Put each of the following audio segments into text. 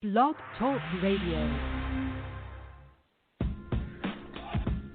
Blog Talk Radio.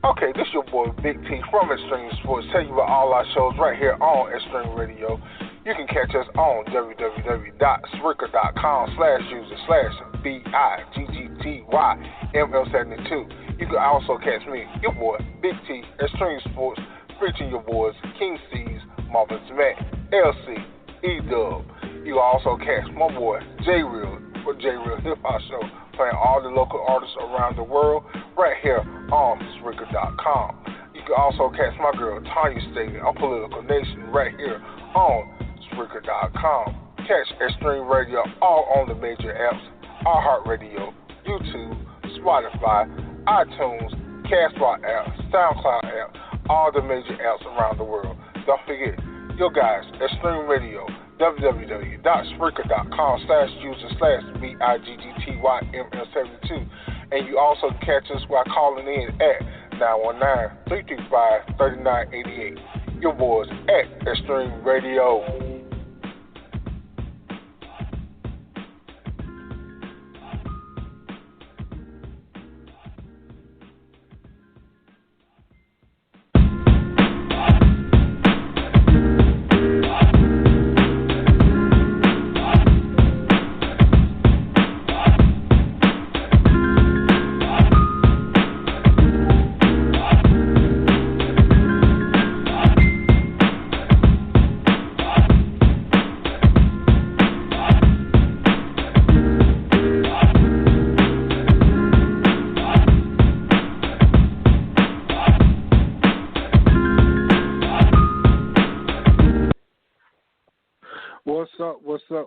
Okay, this your boy Big T from Extreme Sports. Tell you about all our shows right here on Extreme Radio. You can catch us on www.spreaker.com/user/BIGGTYML72. You can also catch me, your boy Big T, Extreme Sports, featuring your boys King Cees, Marvin Smack, LC, E-Dub. You can also catch my boy J-Real for J-Real Hip Hop Show, playing all the local artists around the world right here on Spreaker.com. You can also catch my girl Tanya State on Political Nation right here on Spreaker.com. Catch Extreme Radio all on the major apps: iHeartRadio, YouTube, Spotify, iTunes, Castbox app, SoundCloud app, all the major apps around the world. Don't forget, your guys, Extreme Radio, www.spreaker.com/user/BIGGTYML72. And you also catch us by calling in at 919-335-3988. Your boys at Extreme Radio.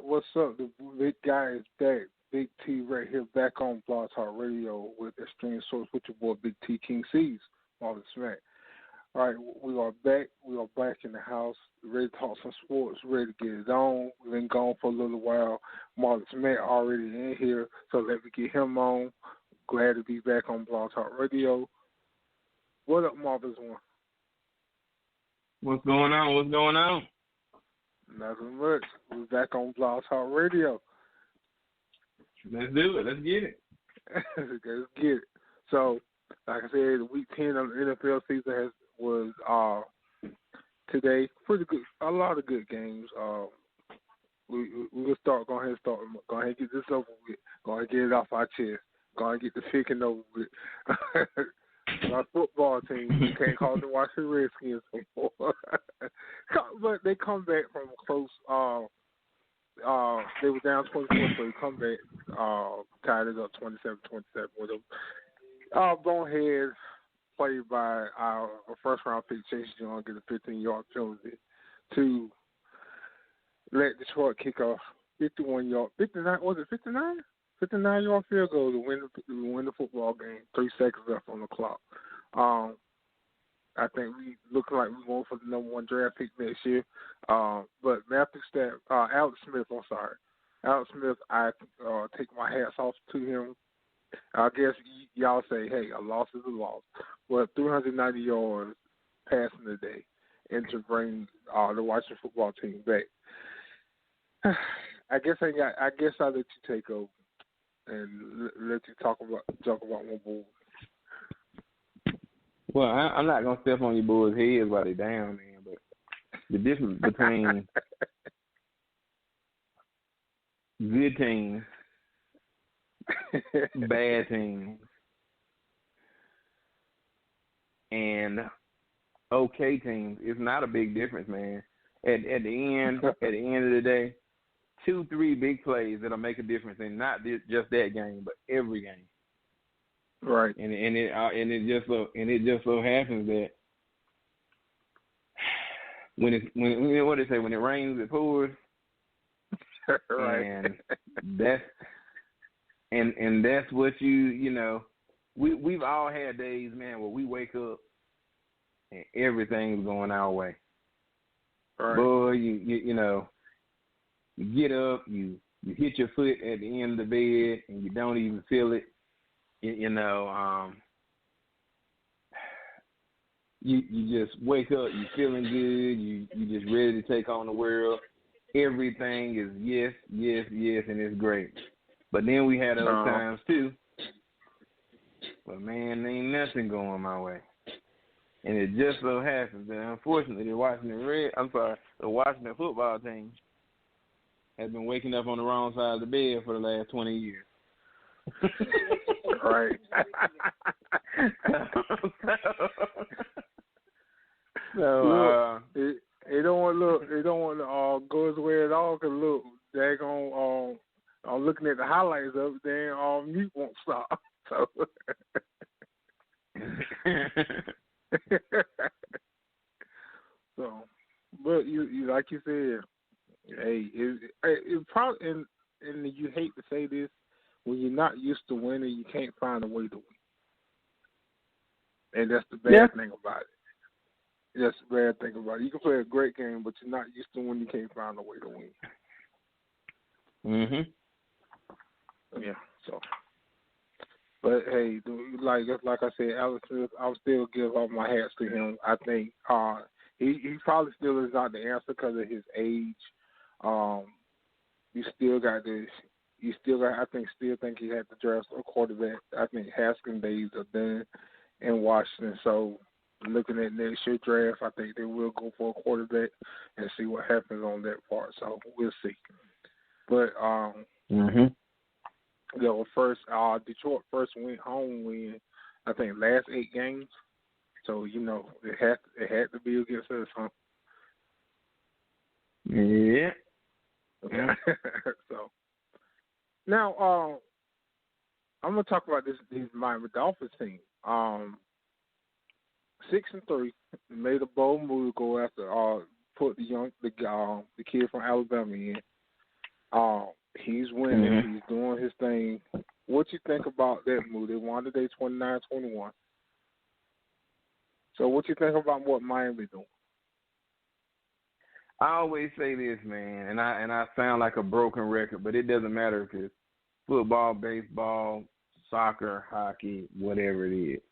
What's up? The big guy is back. Big T right here, back on Blog Talk Radio with Extreme Sports with your boy Big T, King Cees, Marvin Smack. All right, we are back. We are back in the house, ready to talk some sports, ready to get it on. We've been gone for a little while. Marvin Smack already in here, so let me get him on. Glad to be back on Blog Talk Radio. What up, Marvin's one? What's going on? What's going on? Nothing much. We're back on Blog Talk Radio. Let's do it. Let's get it. Let's get it. So, like I said, week 10 of the NFL season was today. Pretty good. A lot of good games. We'll start. Go ahead and get this over with. Go ahead and get it off our chest. Go ahead and get the ficking over with. Our football team, we can't call the Washington Redskins anymore. But they come back from close. They were down 24, so they come back, tied it up 27-27 with them. Bonehead played by our first-round pick, Chase Young, get a 15-yard penalty to let Detroit kick off 51-yard, 59, was it 59? 59-yard field goal to win the football game. 3 seconds left on the clock. I think we looking like we're going for the number 1 draft pick next year. But Alex Smith, Alex Smith, I take my hats off to him. I guess y'all say, hey, a loss is a loss. But 390 yards passing the day, and to bring the Washington football team back. I guess I'll let you take over and let you talk about my boy. Well, I'm not gonna step on your boys' heads while they're down, man. But the difference between good teams, bad teams, and okay teams is not a big difference, man. At the end of the day, 2-3 big plays that'll make a difference in not just that game, but every game. Right. And it just so happens that when it rains it pours. Right. And that's what we've all had days, man, where we wake up and everything's going our way. Right. Boy, you get up, you hit your foot at the end of the bed and you don't even feel it. You just wake up, you feeling good, you just ready to take on the world. Everything is yes, and it's great. But then we had other times too. But man, ain't nothing going my way. And it just so happens that unfortunately the Washington football team has been waking up on the wrong side of the bed for the last 20 years. Right. It don't want to go as well at all. Cause look, they're gonna I'm looking at the highlights of it. Then mute won't stop. So. So, but you like you said, hey, it probably and you hate to say this, when you're not used to winning, you can't find a way to win, and that's the bad thing about it. That's the bad thing about it. You can play a great game, but you're not used to winning. You can't find a way to win. Mhm. Yeah. So. But hey, like I said, Alex Smith, I'll still give all my hats to him. I think he probably still is not the answer because of his age. You still got this. You still got. I still think he had to draft a quarterback. I think Haskins days are done in Washington. So looking at next year's draft, I think they will go for a quarterback and see what happens on that part. So we'll see. But Detroit first home win, I think last 8 games. So it had to be against us, huh? Yeah. So now I'm gonna talk about this Miami Dolphins team. 6-3, made a bold move to go after put the kid from Alabama in. He's winning. He's doing his thing. What you think about that move? They won today 29-21. So what you think about what Miami doing? I always say this, man, and I sound like a broken record, but it doesn't matter if it's football, baseball, soccer, hockey, whatever it is.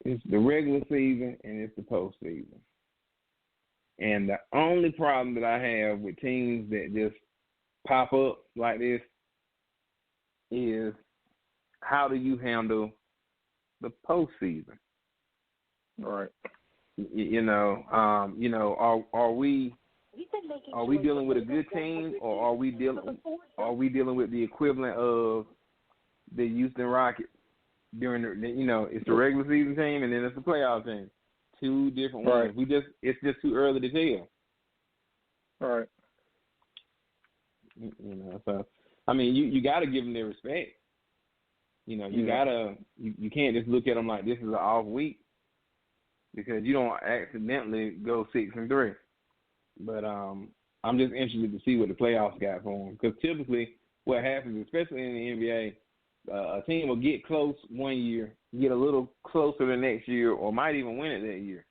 It's the regular season and it's the postseason. And the only problem that I have with teams that just pop up like this is how do you handle the postseason? Right. Are we dealing with a good team, or are we dealing with the equivalent of the Houston Rockets during it's the regular season team and then it's the playoff team. 2 different ones. It's just too early to tell. All right. So I mean, you got to give them their respect. You gotta. You can't just look at them like this is an off week because you don't accidentally go 6-3. But I'm just interested to see what the playoffs got for them because typically what happens, especially in the NBA, a team will get close one year, get a little closer the next year, or might even win it that year.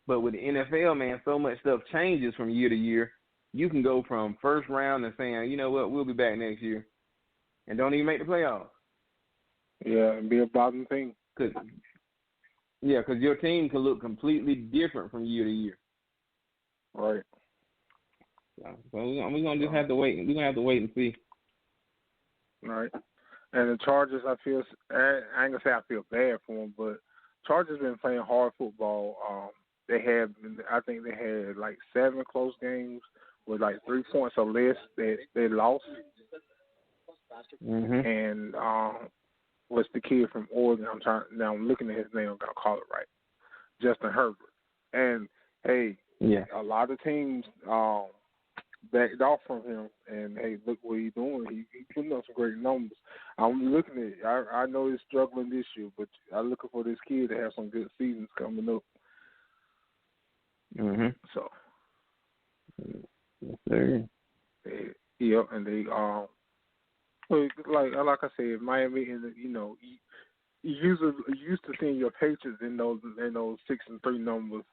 But with the NFL, man, so much stuff changes from year to year. You can go from first round and saying, you know what, we'll be back next year, and don't even make the playoffs. Yeah, and be a bottom team. Because your team can look completely different from year to year. Right. So we're gonna just have to wait. We're gonna have to wait and see. Right. And the Chargers, I ain't gonna say I feel bad for them, but Chargers been playing hard football. I think they had like 7 close games with like 3 points or less that they lost. And what's the kid from Oregon? I'm looking at his name. I'm gonna call it right. Justin Herbert. And hey, a lot of teams backed off from him. And hey, look what he's doing. He's putting up some great numbers. I'm looking at it. I know he's struggling this year, but I'm looking for this kid to have some good seasons coming up. So, yes, sir. And they like I said, Miami, and you used to seeing your Patriots in those 6-3 numbers,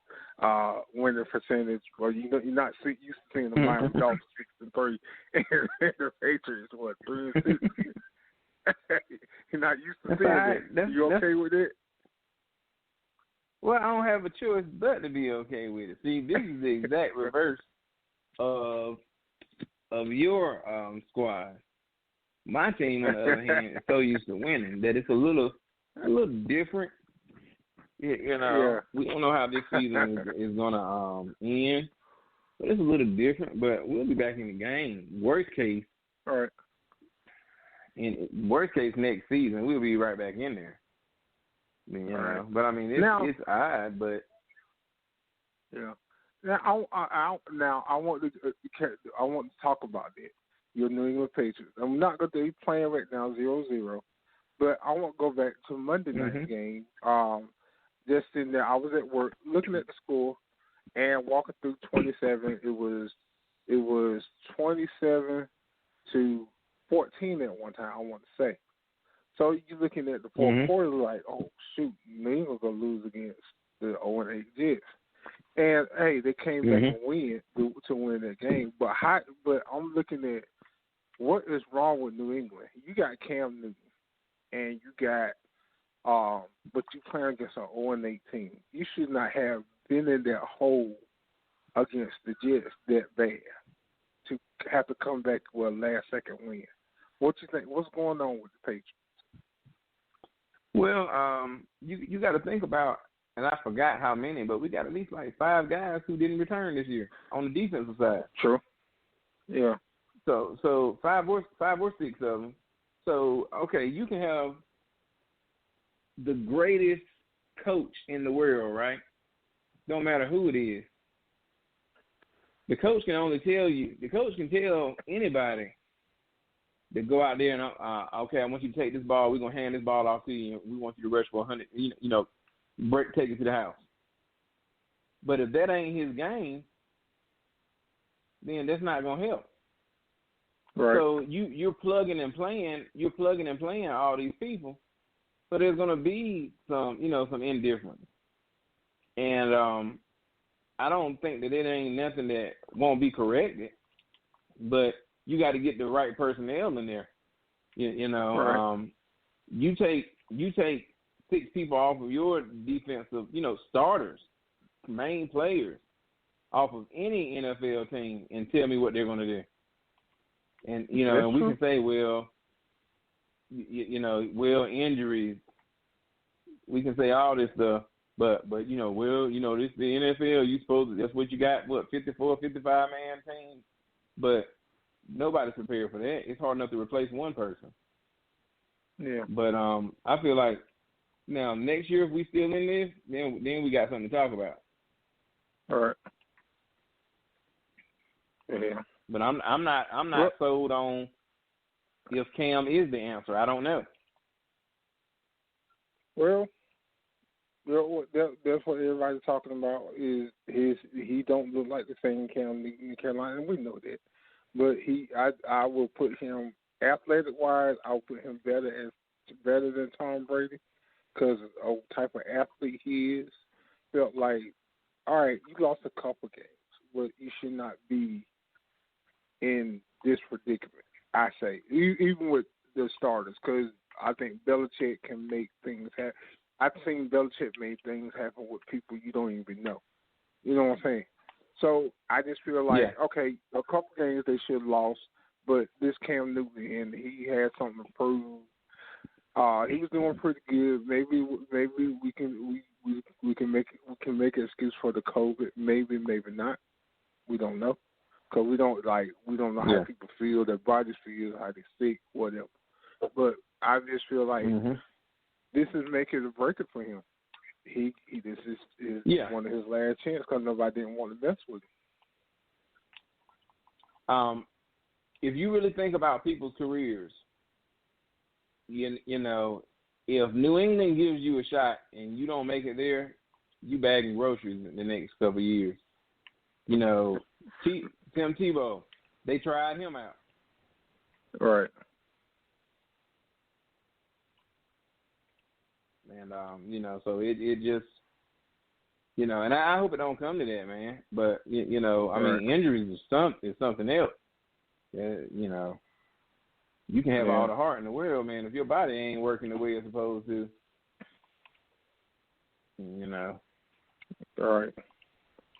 winning percentage. Well, you're not used to seeing the Miami Dolphins 6-3, and the Patriots 3-6. You're not used to seeing that. You okay with it? Well, I don't have a choice but to be okay with it. See, this is the exact reverse of your squad. My team, on the other hand, is so used to winning that it's a little different. You know, we don't know how this season is gonna end, but it's a little different. But we'll be back in the game. Worst case, all right. In worst case next season, we'll be right back in there. I mean, you know, but I mean, it's odd, but yeah. Now I want to talk about that. Your New England Patriots. I'm not going to be playing right now 0-0, but I want to go back to Monday night's game. Just in there, I was at work looking at the score and walking through 27. It was 27-14 at one time, I want to say. So you're looking at the fourth quarter like, oh, shoot, New England's going to lose against the 0-8 Jets. And, hey, they came back and win to win that game. But I'm looking at what is wrong with New England. You got Cam Newton, and you got but you playing against an 0-8 team. You should not have been in that hole against the Jets that bad to have to come back with a last-second win. What you think? What's going on with the Patriots? Well, you got to think about, and I forgot how many, but we got at least like 5 guys who didn't return this year on the defensive side. True. Yeah. So 5 or 6 of them. So okay, you can have the greatest coach in the world, right? Don't matter who it is. The coach can only tell you. The coach can tell anybody to go out there and okay, I want you to take this ball. We're gonna hand this ball off to you. And we want you to rush for 100. You know, take it to the house. But if that ain't his game, then that's not gonna help. Right. So you're plugging and playing all these people. So there's gonna be some indifference. And I don't think that it ain't nothing that won't be corrected, but you got to get the right personnel in there. Right. You take 6 people off of your defensive, starters, main players, off of any NFL team, and tell me what they're going to do. And and we can say, well, injuries. We can say all this stuff, but this the NFL. You supposed to, that's what you got. What 54, 55 man team, but nobody's prepared for that. It's hard enough to replace one person. Yeah. But I feel like now next year if we still in this, then we got something to talk about. All right. Yeah. But I'm not sold on if Cam is the answer. I don't know. Well, that's what everybody's talking about is he don't look like the same Cam Newton in Carolina, and we know that. But I will put him athletic wise. I'll put him better than Tom Brady because of the type of athlete he is. Felt like, all right, you lost a couple games, but you should not be in this predicament. I say even with the starters because I think Belichick can make things happen. I've seen Belichick make things happen with people you don't even know. You know what I'm saying? So I just feel like, okay, a couple games they should have lost, but this Cam Newton, and he had something to prove. He was doing pretty good. Maybe we can make an excuse for the COVID. Maybe not. We don't know because we don't know how people feel, their bodies feel, how they sick, whatever. But I just feel like this is making a break it for him. This is one of his last chances because nobody didn't want to mess with him. If you really think about people's careers, if New England gives you a shot and you don't make it there, you bagging groceries in the next couple of years. Tim Tebow, they tried him out. Right. And so it just, and I hope it don't come to that, man. But I mean, injuries is something else. You can have all the heart in the world, man. If your body ain't working the way it's supposed to, Right.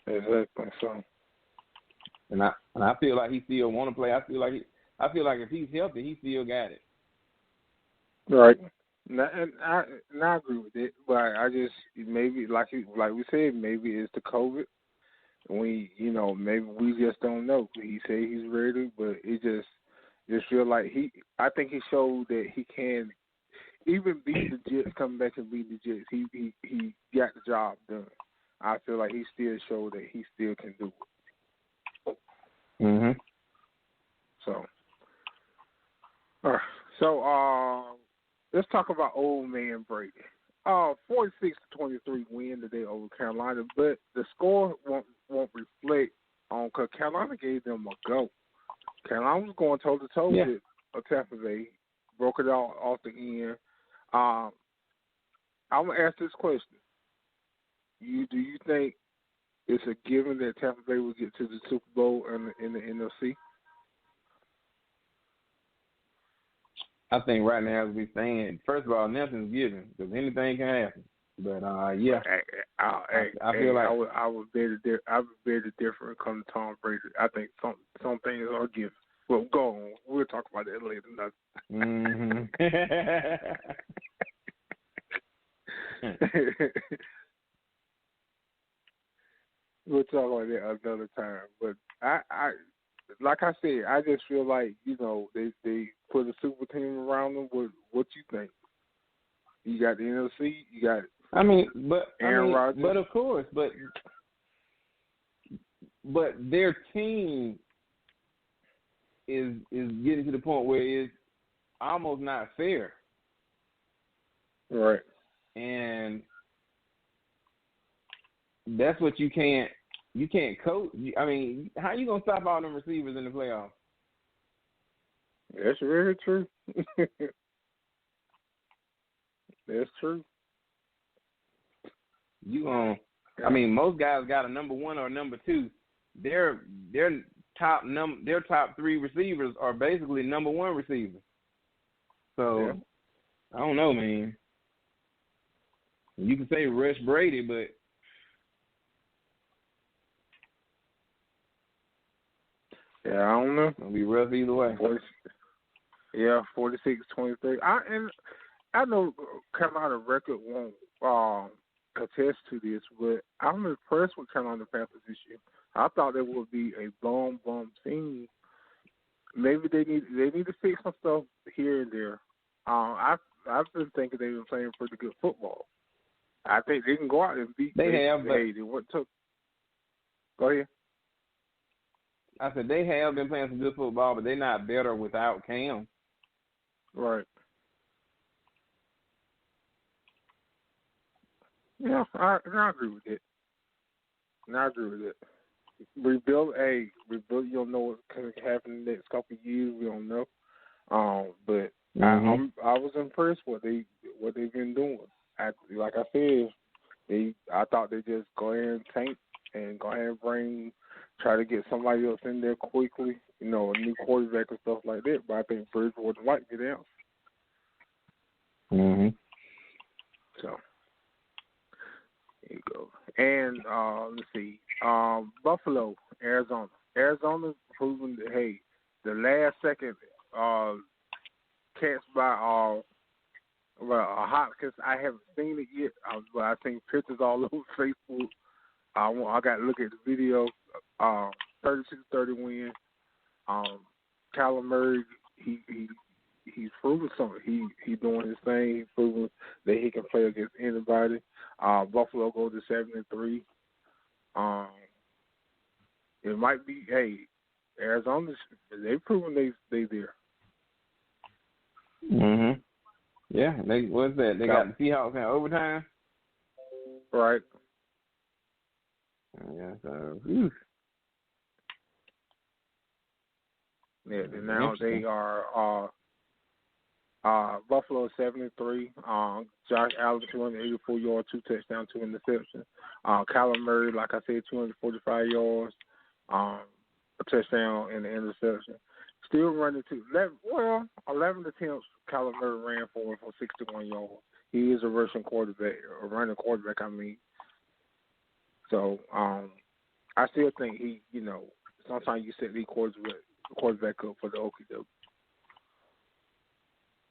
Exactly. So. And I feel like he still want to play. I feel like I feel like if he's healthy, he still got it. Right. And I agree with it, but I just maybe like we said, maybe it's the COVID. Maybe we just don't know. He said he's ready, but it just feel like I think he showed that he can even beat the Jets, coming back and beat the Jets. He got the job done. I feel like he still showed that he still can do it. Mhm. So, all right. So, let's talk about old man Brady. 46-23 win today over Carolina, but the score won't reflect on because Carolina gave them a go. Carolina was going toe to toe with Tampa Bay, broke it off the end. I'm gonna ask this question: Do you think it's a given that Tampa Bay will get to the Super Bowl in the NFC? I think right now, as we stand, first of all, nothing's given because anything can happen. But yeah, I feel like I would bet it different come to Tom Brady. I think some things are given. Well, go on. We'll talk about that later. Mm-hmm. We'll talk about that another time. But I like I said, I just feel like they put a super team around them. What you think? You got the NFC. You got. Aaron Rodgers. But of course, but their team is getting to the point where it's almost not fair. Right. And that's what you can't coach. I mean, how you gonna stop all them receivers in the playoffs? That's very true. That's true. Most guys got a number one or a number two. Their top three receivers are basically number one receivers. So I don't know, man. You can say rush Brady, but I don't know. It'll be rough either way. 46-23. I know Carolina record won't attest to this, but I'm impressed with Carolina Panthers this year. I thought they would be a bum team. Maybe they need to fix some stuff here and there. I've been thinking they've been playing pretty good football. I think they can go out and beat. They Go ahead. I said they have been playing some good football, but they're not better without Cam. Right. Yeah, I agree with it. Rebuild. You don't know what can happen in the next couple of years. We don't know. But I was impressed what they've been doing. Like I said, I thought they just go ahead and tank and go ahead and try to get somebody else in there quickly. A new quarterback and stuff like that. But I think Bridgewater might get out. Mhm. So. There you go. And let's see. Buffalo, Arizona. Arizona's proven that the last second catch by Hopkins. I haven't seen it yet, but I've seen pictures all over Facebook. I got to look at the video. 36-30 win. Kyler Murray, he's proven something. He's doing his thing. He's proven that he can play against anybody. Buffalo goes to 7-3. It might be Arizona. They've proven they there. Mhm. Yeah. What's that? They got the Seahawks in overtime. Right. Yeah. So. Yeah. And now they are. Buffalo 7-3. Josh Allen 284 yards, 2 touchdowns, 2 interceptions. Kyler Murray, like I said, 245 yards, a touchdown and an interception. Still running 11 attempts. Kyler Murray ran for 61 yards. He is a running quarterback. So I still think he, sometimes you set the quarterback up for the okie doke.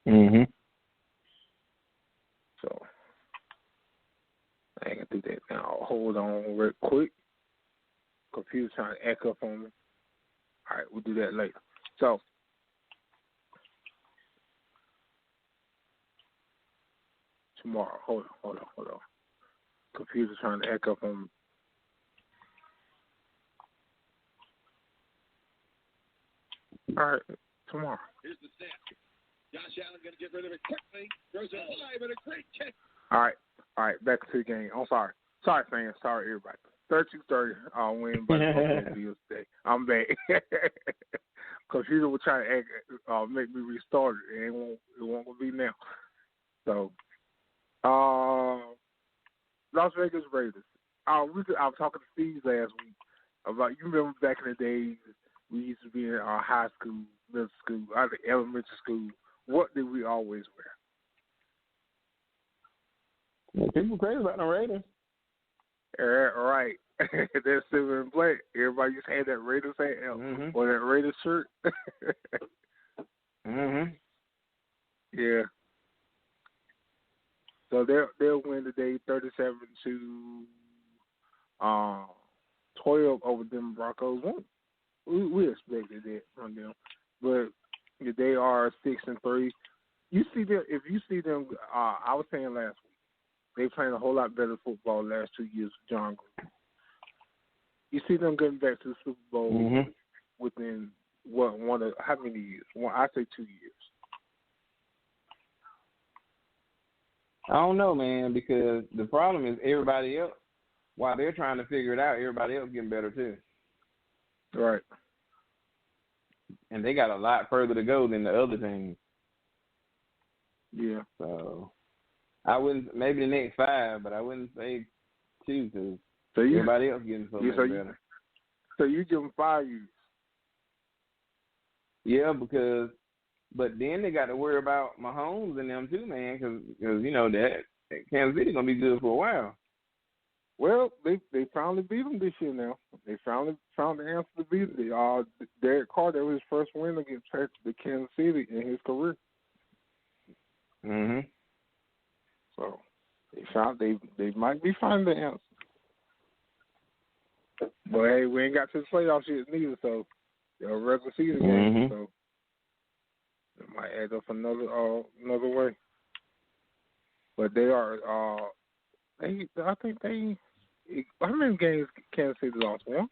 Mm-hmm. So I ain't gonna do that now. Hold on real quick. Computer trying to act up on me. All right, we'll do that later. So tomorrow, hold on. Computer trying to act up on me. All right, tomorrow. Here's the snap. Josh Allen going to get rid of it quickly. Throws it live and a great kick. All right, back to the game. I'm sorry. Sorry, fans. Sorry, everybody. 32-30 win by the Buffalo Bills today. I'm back. Computer was trying to make me restart it. It won't be now. So, Las Vegas Raiders. I was talking to Cees last week about, you remember back in the days, we used to be in our high school, middle school, elementary school. What did we always wear? Yeah, people crazy about the Raiders. Right. They're silver and black. Everybody just had that Raiders hat or that Raiders shirt. Yeah. So they'll win today 37-12 over them Broncos. We expected that from them, but they are 6-3. You see them if you see them. I was saying last week they playing a whole lot better football the last 2 years with John Gruden. You see them getting back to the Super Bowl within how many years? I say 2 years. I don't know, man, because the problem is everybody else, while they're trying to figure it out, everybody else getting better too. Right. And they got a lot further to go than the other teams. Yeah. So I wouldn't, maybe the next 5, but I wouldn't say 2 because everybody else getting so much better. So you give them 5 years. Yeah, but then they got to worry about Mahomes and them too, man, because you know that Kansas City gonna be good for a while. Well, they finally beat them this year. Now they finally found the answer to beat them. Derek Carr, that was his first win against the Kansas City in his career. So they might be finding the answer. But hey, we ain't got to the playoffs yet neither, so they're a regular season game, so it might add up another way. But they are I think how many games Kansas City lost? 1?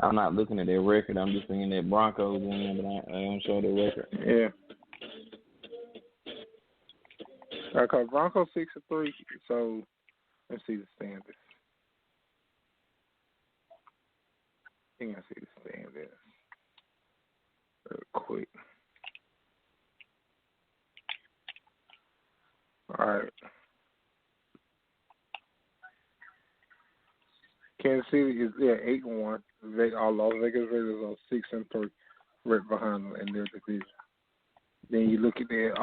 I'm not looking at their record. I'm just seeing that Broncos win, but I don't show their record. Yeah. Because Broncos 6-3, so let's see the standings. I think I see the standings real quick. All right. Kansas City is 8-1. Las Vegas Raiders are 6-3, right behind them in their division. Then you look at their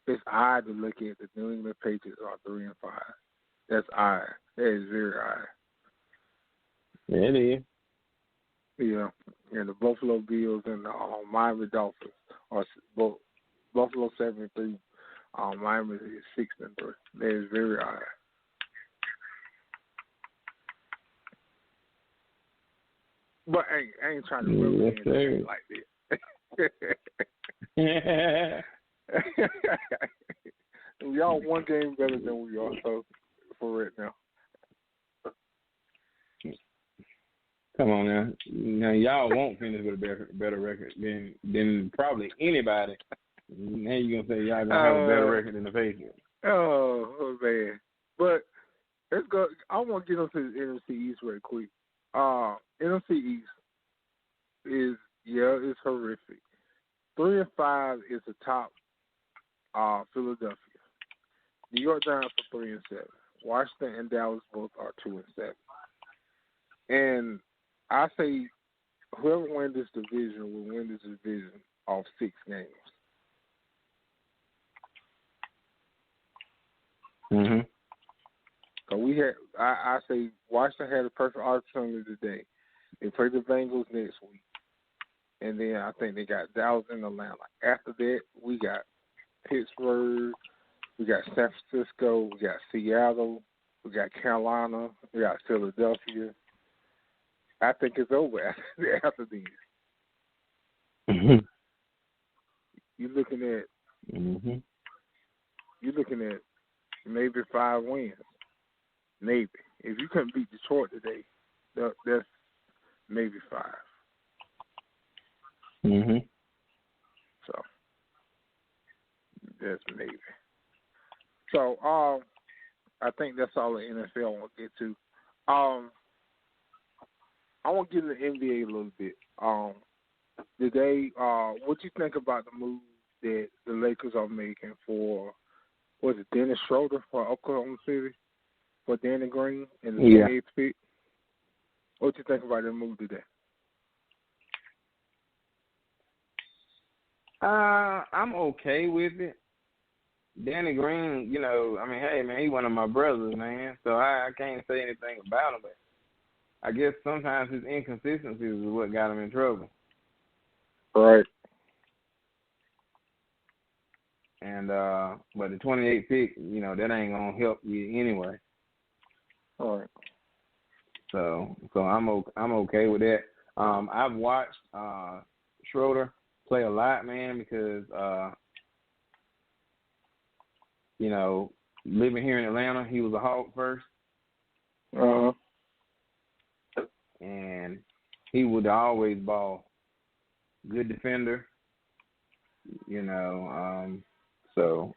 it's odd to look at the New England Patriots are 3-5. That's odd. That is very odd. Yeah, it is. Yeah, and the Buffalo Bills and the Miami Dolphins are both Buffalo 7-3. Miami is 6-3. That is very odd. But I ain't trying to represent like that. Y'all one game better than we are, so for right now. Come on now. Now y'all won't finish with a better record than probably anybody. Now you're gonna say y'all gonna have a better record than the Patriots. Oh man. But let's go. I want to get into the NFC East right quick. NFC East is it's horrific. 3-5 is the top. Philadelphia, New York Giants are 3-7. Washington and Dallas both are 2-7. And I say whoever wins this division will win this division off 6 games. So I say Washington had a perfect opportunity today. They play the Bengals next week, and then I think they got Dallas and Atlanta. After that, we got Pittsburgh, we got San Francisco, we got Seattle, we got Carolina, we got Philadelphia. I think it's over after these. Mm-hmm. You're looking at maybe 5 wins. Maybe. If you couldn't beat Detroit today, that's maybe 5. Mm-hmm. So that's maybe. So I think that's all the NFL I want to get to. I want to get into the NBA a little bit. Today, what do you think about the move that the Lakers are making for, was it Dennis Schroeder for Oklahoma City, for Danny Green and the 28th pick? What do you think about that move today? I'm okay with it. Danny Green, hey, man, he's one of my brothers, man, so I can't say anything about him, but I guess sometimes his inconsistencies is what got him in trouble. Right. And but the 28th pick, that ain't gonna help you anyway. All right. So I'm okay with that. I've watched Schroeder play a lot, man, because living here in Atlanta, he was a Hawk first. And he would always ball. Good defender, so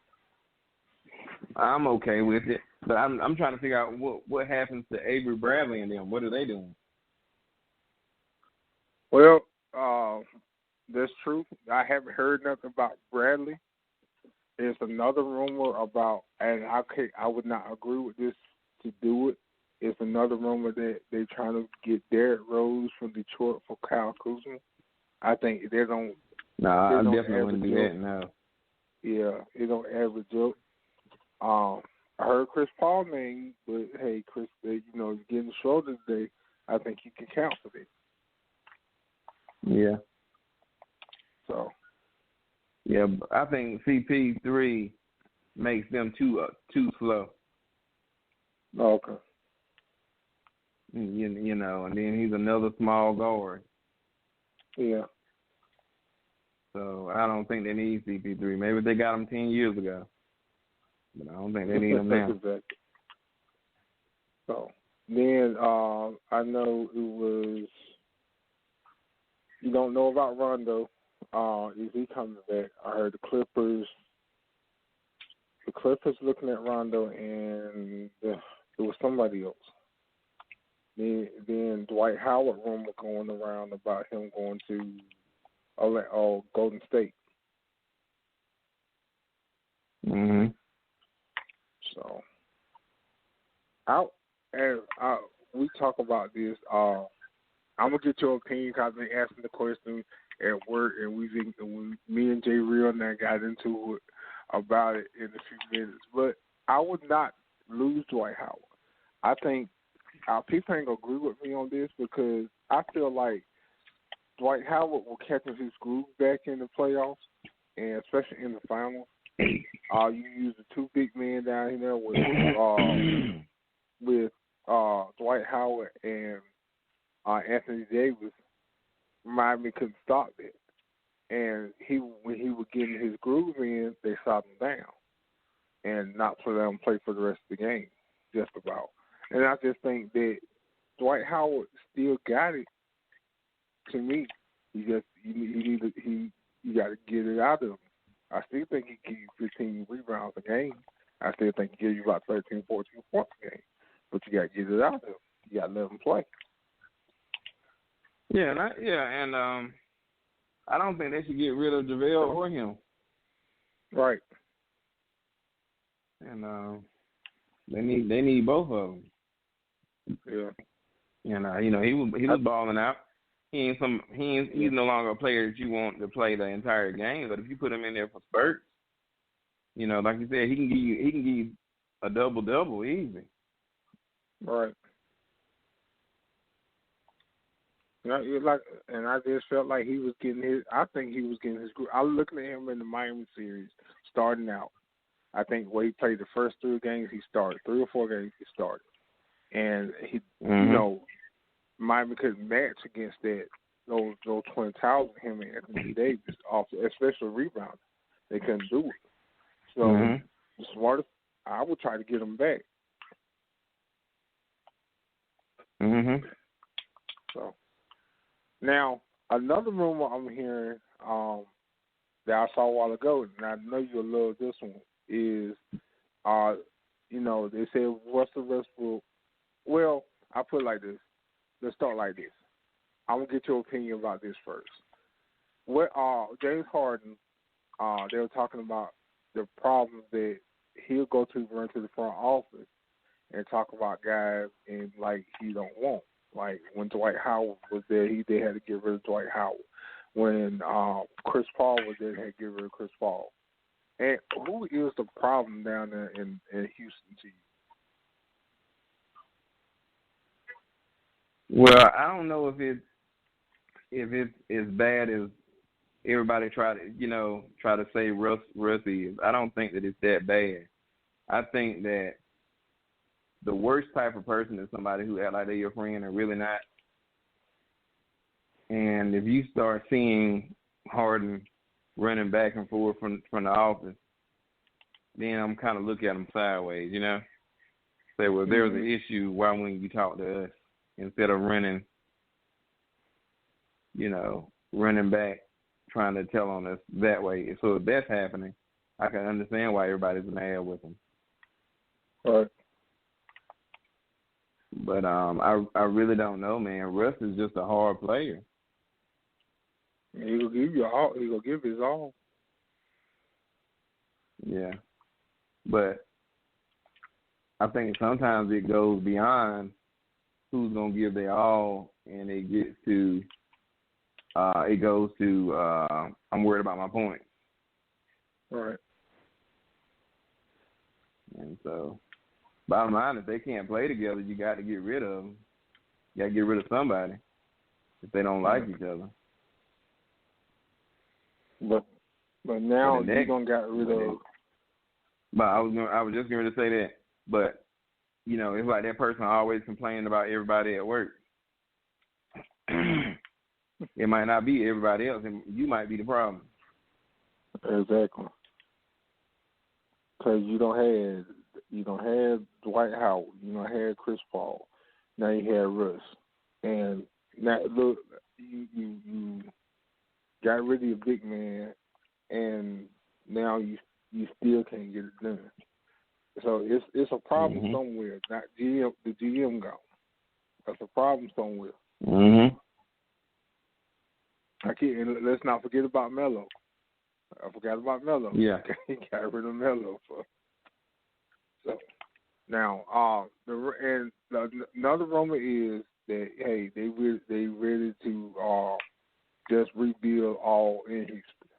I'm okay with it. But I'm trying to figure out what happens to Avery Bradley and them. What are they doing? Well, that's true. I haven't heard nothing about Bradley. There's another rumor about, and I would not agree with this to do it. It's another rumor that they're trying to get Derrick Rose from Detroit for Kyle Kuzma. I think they don't. No, I definitely wouldn't do that. No. Yeah, it don't average up. I heard Chris Paul name, but hey, Chris, he's getting shoulder today. I think you can count for it. Yeah. So. Yeah, I think CP3 makes them too slow. Okay. And then he's another small guard. Yeah. So I don't think they need CP3. Maybe they got him 10 years ago, but I don't think they need him now. Exactly. So then I know it was. You don't know about Rondo. Is he coming back? I heard the Clippers looking at Rondo, and it was somebody else. Then Dwight Howard rumor going around about him going to Golden State. Mhm. So, we talk about this. I'm gonna get your opinion because I've been asking the question at work, and me and Jay Real and I got into it about it in a few minutes. But I would not lose Dwight Howard. I think people ain't gonna agree with me on this because I feel like Dwight Howard will catch his groove back in the playoffs, and especially in the finals. You use the 2 big men down here with Dwight Howard and Anthony Davis. Miami couldn't stop that, and when he would get in his groove in, they shot him down and not let him play for the rest of the game, just about. And I just think that Dwight Howard still got it. To me, you got to get it out of him. I still think he can give you 15 rebounds a game. I still think he gives you about 13, 14 points a game. But you got to get it out of him. You got to let him play. Yeah, and I don't think they should get rid of JaVale or him. Right. And they need both of them. Yeah. And he was balling out. He's no longer a player that you want to play the entire game. But if you put him in there for spurts, like you said, he can give you a double easy. Right. And I just felt like he was getting his. I think he was getting his group. I was looking at him in the Miami series, starting out. I think where he played the first 3 games, he started 3 or 4 games, he started, and he, Miami couldn't match against those twin towers, him and Anthony Davis, especially rebounding. They couldn't do it. So the smartest, I would try to get him back. So now another rumor I'm hearing that I saw a while ago, and I know you'll love this one, is they say Russell Westbrook. Well, I put it like this. Let's start like this. I'm gonna get your opinion about this first. James Harden, they were talking about the problems that he'll go to run to the front office and talk about guys and like he don't want. Like when Dwight Howard was there, they had to get rid of Dwight Howard. When Chris Paul was there, they had to get rid of Chris Paul. And who is the problem down there in Houston to you? Well, I don't know if it's as bad as everybody try to say Russ is. I don't think that it's that bad. I think that the worst type of person is somebody who act like they're your friend and really not. And if you start seeing Harden running back and forth from the office, then I'm kind of looking at him sideways, Say, well, there's an issue. Why wouldn't you talk to us instead of running back, trying to tell on us that way? So if that's happening, I can understand why everybody's mad with him. Right. But I really don't know, man. Russ is just a hard player. He'll give you all. He'll give his all. Yeah, but I think sometimes it goes beyond who's gonna give their all, and it gets to it goes to I'm worried about my points. Right. And so, bottom line, if they can't play together, you got to get rid of them. You got to get rid of somebody if they don't like each other. But now you don't got rid of. But I was just going to say that. But it's like that person always complaining about everybody at work. It might not be everybody else, and you might be the problem. Exactly. Because you don't have Dwight Howard, you don't have Chris Paul, now you have Russ, and now look, you got rid of your big man, and now you still can't get it done. So it's a problem somewhere. Not the GM gone. That's a problem somewhere. Let's not forget about Melo. I forgot about Melo. Yeah, he got rid of Melo. So now, another rumor is that they ready to just rebuild all in Houston.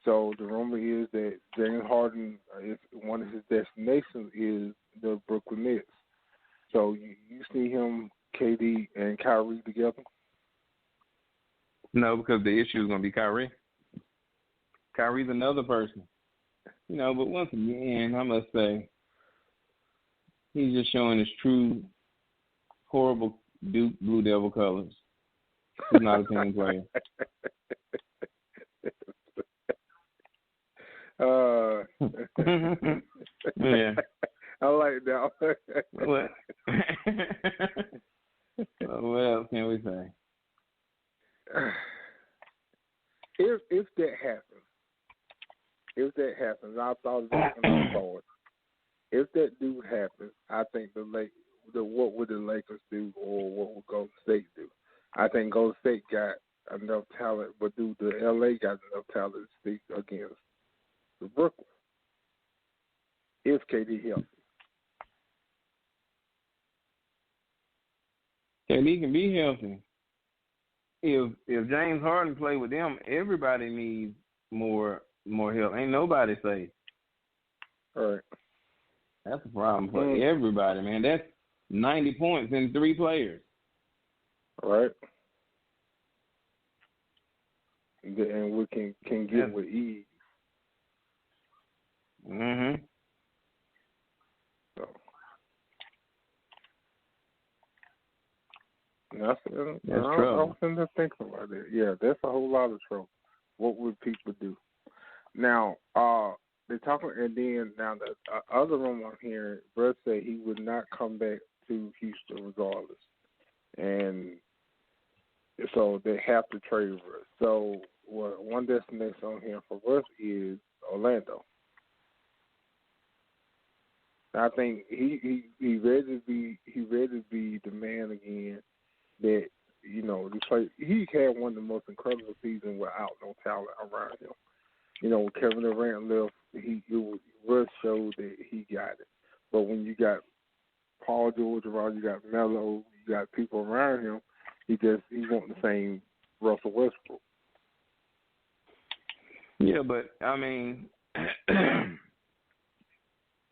So the rumor is that James Harden, if one of his destinations is the Brooklyn Nets. So you see him, KD, and Kyrie together? No, because the issue is going to be Kyrie. Kyrie's another person. But once again, I must say, he's just showing his true, horrible Duke Blue Devil colors. He's not a team player. Yeah. I like that. What? What else can we say? If that happens, I thought of that when I saw it. If that do happen, I think what would the Lakers do, or what would Golden State do? I think Golden State got enough talent, but do the LA got enough talent to speak against the Brooklyn? If KD healthy. KD can be healthy. If James Harden play with them, everybody needs more help. Ain't nobody safe. All right. That's a problem for everybody, man. That's 90 points in 3 players. All right. and we can get with ease. Mhm. So that's trouble. I was sitting there thinking about it. Yeah, that's a whole lot of trouble. What would people do? Now, they're talking, and then now the other room I'm hearing, Brett said he would not come back to Houston regardless, and so they have to trade Russ. So, one destination on here for Russ is Orlando. I think he ready to be the man again. That he had one of the most incredible seasons without no talent around him. When Kevin Durant left, Russ showed that he got it. But when you got Paul George around, you got Melo, you got people around him, he wants the same Russell Westbrook. Yeah, but I mean,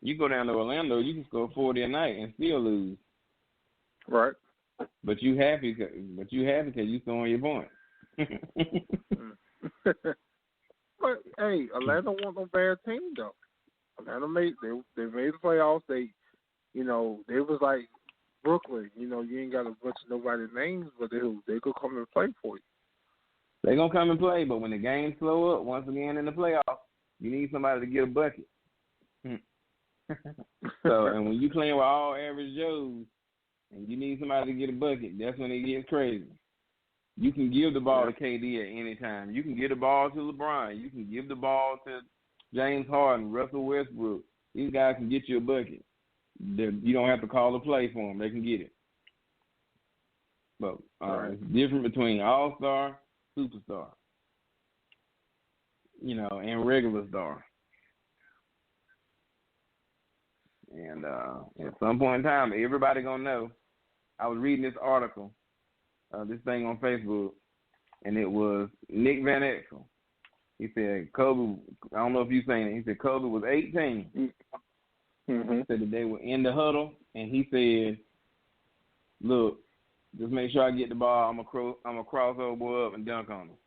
you go down to Orlando, you can score 40 a night and still lose. Right. But you happy because you scoring your point. But hey, Atlanta wasn't no bad team though. Atlanta made the playoffs. They was like Brooklyn. You ain't got a bunch of nobody's names, but they could come and play for you. They gonna come and play, but when the games slow up once again in the playoffs, you need somebody to get a bucket. So, and when you playing with all average Joes, and you need somebody to get a bucket, that's when it gets crazy. You can give the ball to KD at any time. You can give the ball to LeBron. You can give the ball to James Harden, Russell Westbrook. These guys can get you a bucket. You don't have to call a play for them. They can get it. But it's different between all-star, superstar, and regular star. And at some point in time, everybody going to know. I was reading this article, this thing on Facebook, and it was Nick Van Exel. He said Kobe, I don't know if you've seen it, he said Kobe was 18. Mm-hmm. He said that they were in the huddle, and he said, look, just make sure I get the ball. I'm going to cross over boy up and dunk on him.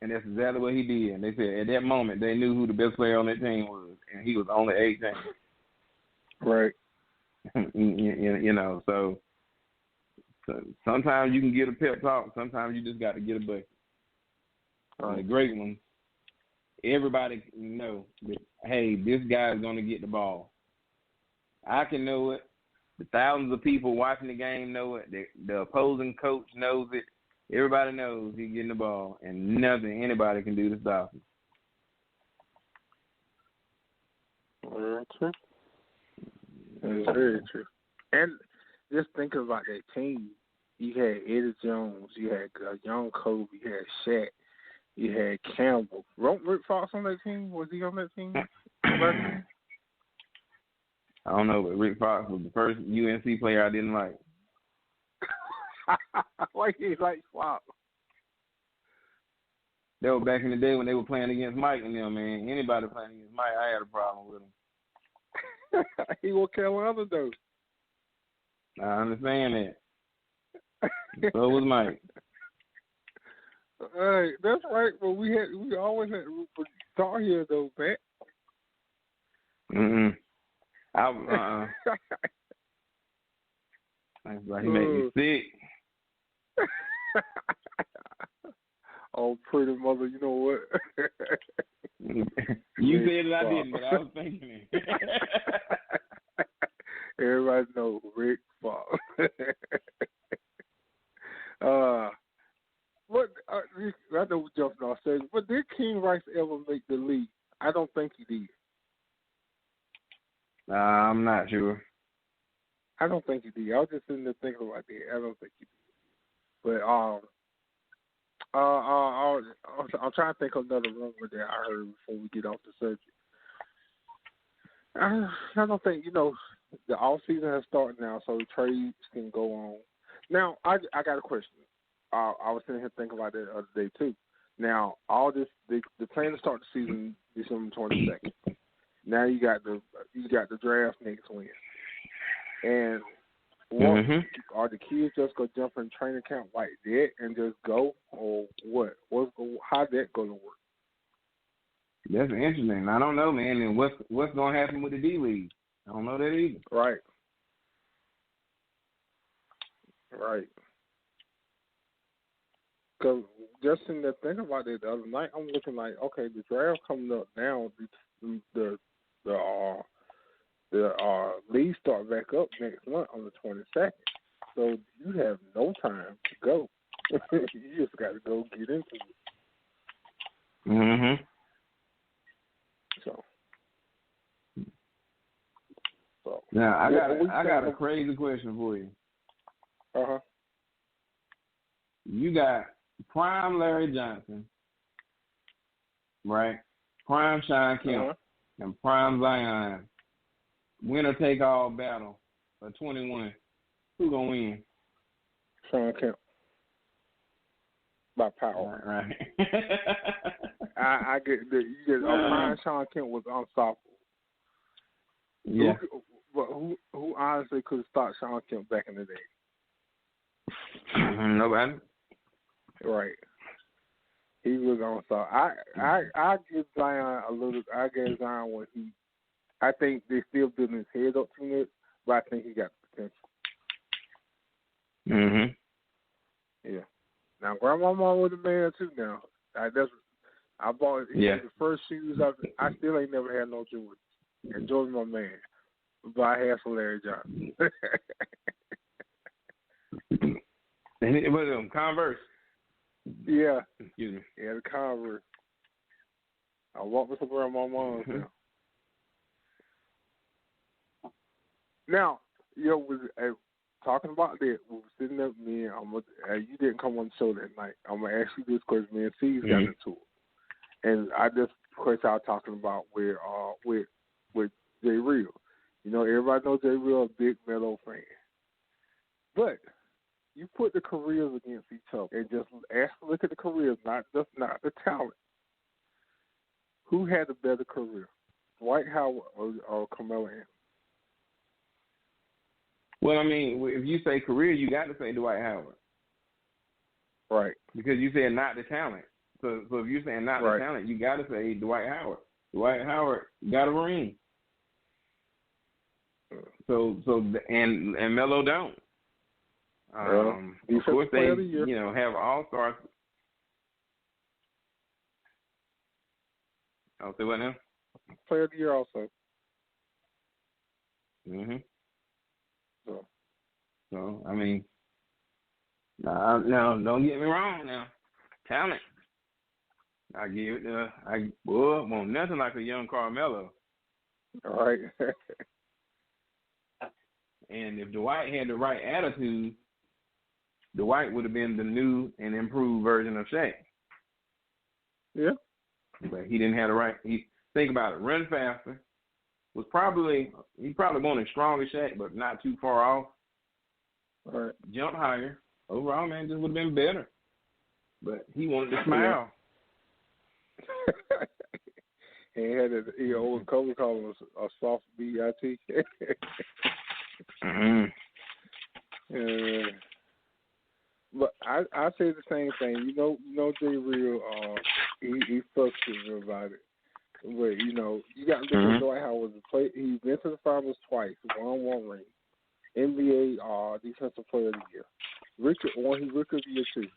And that's exactly what he did. And they said at that moment they knew who the best player on that team was, and he was only 18. Right. So sometimes you can get a pep talk. Sometimes you just got to get a bucket. And the great ones, everybody know that, hey, this guy is going to get the ball. I can know it. The thousands of people watching the game know it. The opposing coach knows it. Everybody knows he's getting the ball, and nothing anybody can do to stop him. Very true. That's very true. And just think about that team. You had Eddie Jones. You had young Kobe. You had Shaq. You had Campbell. Wrote Rick Fox on that team? Was he on that team? I don't know, but Rick Fox was the first UNC player I didn't like. Why he like Fox? That was back in the day when they were playing against Mike and them, man. Anybody playing against Mike, I had a problem with him. He was Carolina though. I understand that. So was Mike. Hey, that's right. But we always had Star here though, man. He made me sick. Oh, pretty mother, you know what? You said it, I didn't, but I was thinking it. Everybody knows Rick Fox. I know we're jumping off stage, but did King Rice ever make the league? I don't think he did. I'm not sure. I don't think he did. I was just sitting there thinking about that. I don't think he did. But I'm trying to think of another rumor that I heard before we get off the subject. I don't think, the off season has started now, so trades can go on. Now, I got a question. I was sitting here thinking about that the other day too. Now, all this, the plan to start the season December 22nd. Now you got the draft next week, and Are the kids just gonna jump in training camp like that and just go, or what? How that gonna work? That's interesting. I don't know, man. And what's gonna happen with the D League? I don't know that either. Right. Because just in the think about it the other night, I'm looking like, okay, the draft coming up now. The league start back up next month on the 22nd. So you have no time to go. You just got to go get into it. So now I got a crazy question for you. You got prime Larry Johnson, right? Prime Sean Kemp and prime Zion. Winner take all battle for 21. Who gonna win? Sean Kemp. By power. Right. I get that. Prime Sean Kemp was unstoppable. Yeah. Who honestly could have stopped Sean Kemp back in the day? Nobody. Right. He was unstoppable. I give Zion a little. I gave Zion when he. I think they still building his head up too much, but I think he got the potential. Yeah. Now, Grandmama was a man too. Now, I bought the first shoes. I still ain't never had no Jordans. And Jordan, my man, but I had some Larry Johnson. And it was Converse. Yeah. Excuse me. Yeah, the Converse. I walked with some Grandmama. Now, talking about that, we were sitting up, me and you didn't come on the show that night. I'm going to ask you this question. Me and Cees got into it. And I just, of course, I was talking about with Jay Real. You know, everybody knows Jay Real, a big Melo fan. But you put the careers against each other and just look at the careers, not the talent. Who had the better career, Dwight Howard or Carmelo Anthony? Well, I mean, if you say career, you got to say Dwight Howard. Right. Because you said not the talent. So if you're saying not the talent, you got to say Dwight Howard. Dwight Howard got a ring. So and Melo don't. Of course, they have all-stars. I'll say what now? Player of the year also. So I mean, now don't get me wrong. Now, talent, I give it. I want nothing like a young Carmelo. All right. And if Dwight had the right attitude, Dwight would have been the new and improved version of Shaq. Yeah. But he didn't have the right. Think about it. Run faster. He probably wasn't as strong as Shaq, but not too far off. All right. Jump higher. Overall, man, just would have been better. But he wanted to smile. He had an old cover called him a soft BIT. But I say the same thing. You know, Jay Real, he frustrated about it. But you got to look at Dwight Howard. He's been to the finals twice, won one ring. NBA Defensive Player of the Year. Rookie of the Year too.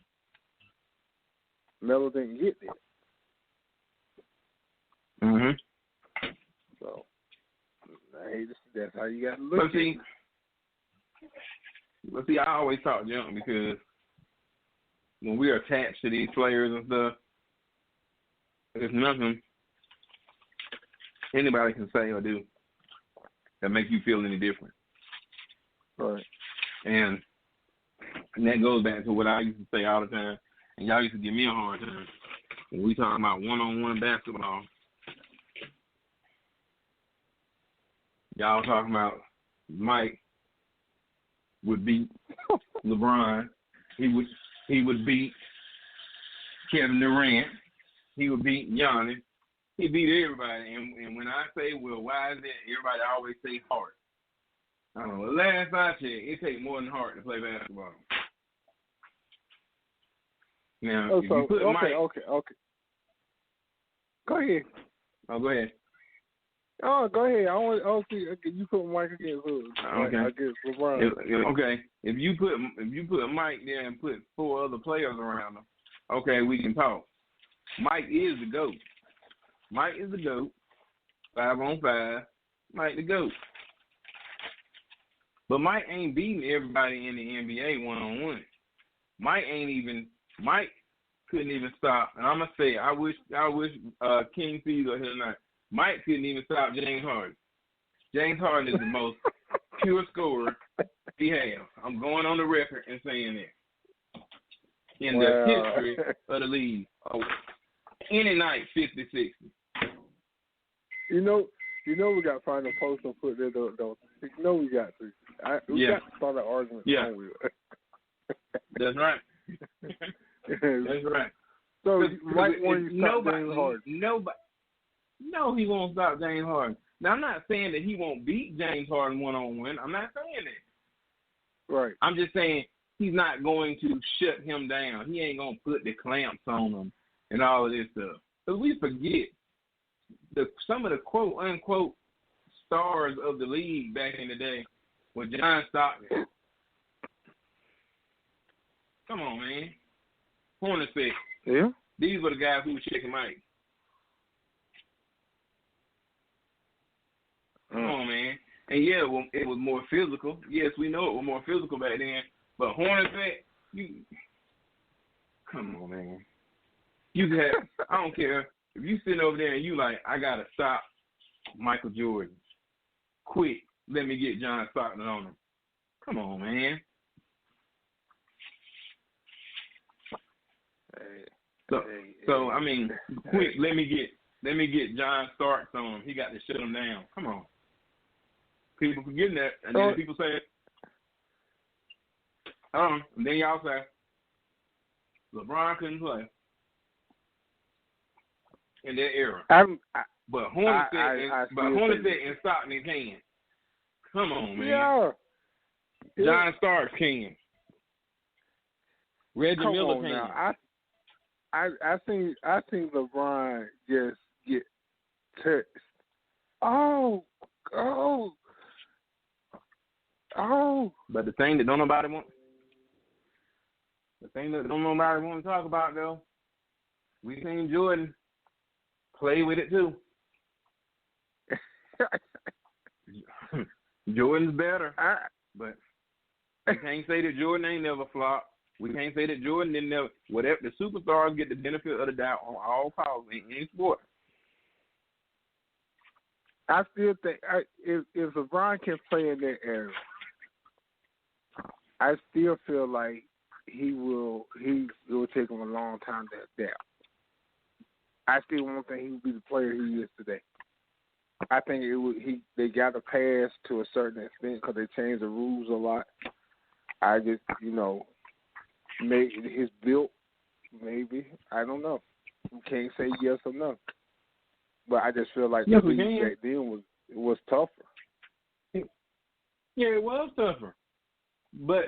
Melo didn't get there. So that's how you got to look at it. But see, I always talk junk because when we're attached to these players and stuff, there's nothing anybody can say or do that make you feel any different. Right. And that goes back to what I used to say all the time, and y'all used to give me a hard time. When we talking about one-on-one basketball, y'all talking about Mike would beat LeBron. He would beat Kevin Durant. He would beat Giannis. He beat everybody. And when I say, well, why is that? Everybody always say heart. I don't know. Last I checked, it takes more than heart to play basketball. Now, if you put Mike... Okay. Go ahead. Oh, go ahead. Oh, go ahead. I want to see. Okay, you put Mike against who? Okay. Against LeBron. Okay. If you put Mike there and put 4 other players around him, okay, we can talk. Mike is the GOAT. Mike is the GOAT. 5-on-5. Mike the GOAT. But Mike ain't beating everybody in the NBA one-on-one. Mike couldn't even stop. And I'm gonna say, I wish King Cees was here tonight. Mike couldn't even stop James Harden. James Harden is the most pure scorer he has. I'm going on the record and saying that. In the history of the league. Any night, 50-60. You know we got to find a post and put that up, though. You know we got to. We got to start an argument. Yeah. That's right. That's right. So, right when you stop James Harden. No, he won't stop James Harden. Now, I'm not saying that he won't beat James Harden one-on-one. I'm not saying that. Right. I'm just saying he's not going to shut him down. He ain't going to put the clamps on him and all of this stuff. Because we forget some of the quote-unquote stars of the league back in the day were John Stockton. Come on, man. Hornacek. Yeah. These were the guys who were checking Mike. Come on, man. And yeah, it was more physical. Yes, we know it was more physical back then. But Hornacek, come on, man. I don't care if you sitting over there and you like, I gotta stop Michael Jordan. Quick, let me get John Stockton on him. Come on, man. So I mean, quick, let me get John Starks on him. He got to shut him down. Come on. People forgetting that, and then people say, and then y'all say, LeBron couldn't play in that era. But Hornacek and Stockton can. Come on, man. Yeah. John Starks can. Reggie Miller can. Now. I think LeBron just get touched. Oh. But the thing that nobody want to talk about, though, we seen Jordan play with it too. Jordan's better, but we can't say that Jordan ain't never flopped. We can't say that Jordan didn't never. Whatever, the superstars get the benefit of the doubt on all calls in any sport. I still think if LeBron can play in that era, I still feel like it will take him a long time to adapt. I still won't think he would be the player he is today. I think they got to pass to a certain extent because they changed the rules a lot. I just, maybe his build, maybe. I don't know. We can't say yes or no. But I just feel like the league back then was tougher. Yeah, it was tougher. But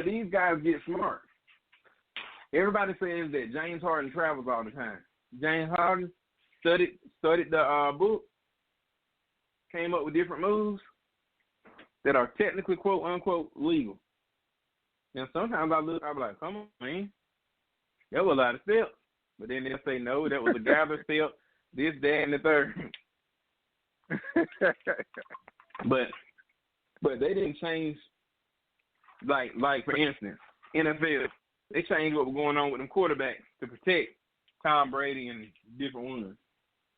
these guys get smart. Everybody says that James Harden travels all the time. James Harden studied the book, came up with different moves that are technically quote unquote legal. Now sometimes I'm like, come on, man, that was a lot of steps. But then they'll say no, that was a gather step, this, that, and the third. But they didn't change. Like for instance, NFL, they changed what was going on with them quarterbacks to protect Tom Brady and different ones.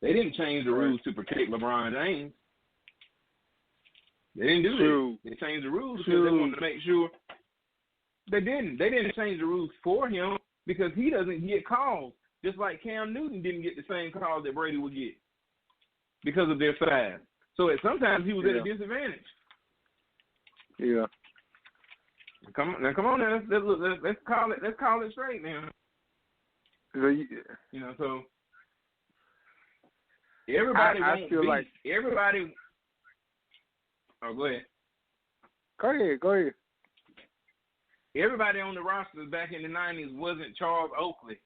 They didn't change the rules to protect LeBron James. They didn't do that. They changed the rules because they wanted to make sure. They didn't. They didn't change the rules for him because he doesn't get calls, just like Cam Newton didn't get the same calls that Brady would get because of their size. So sometimes he was at a disadvantage. Yeah. Come on now. Let's call it straight now. So everybody won't beat. Everybody. Oh, go ahead. Go ahead. Everybody on the roster back in the 90s wasn't Charles Oakley,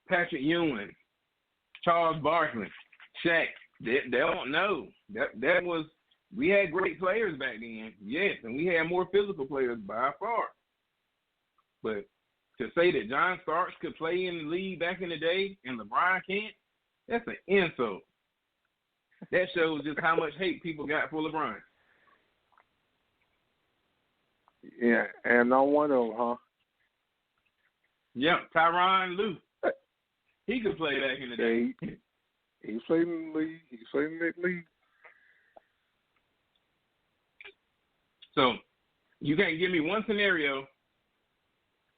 Patrick Ewing, Charles Barkley, Shaq. They don't know. That was, we had great players back then, yes, and we had more physical players by far. But to say that John Starks could play in the league back in the day and LeBron can't, that's an insult. That shows just how much hate people got for LeBron. Yeah, and not one of them, huh? Yep, Tyronn Lue. He could play back in the day. Yeah, he played in the league. He played in that league. So you can't give me one scenario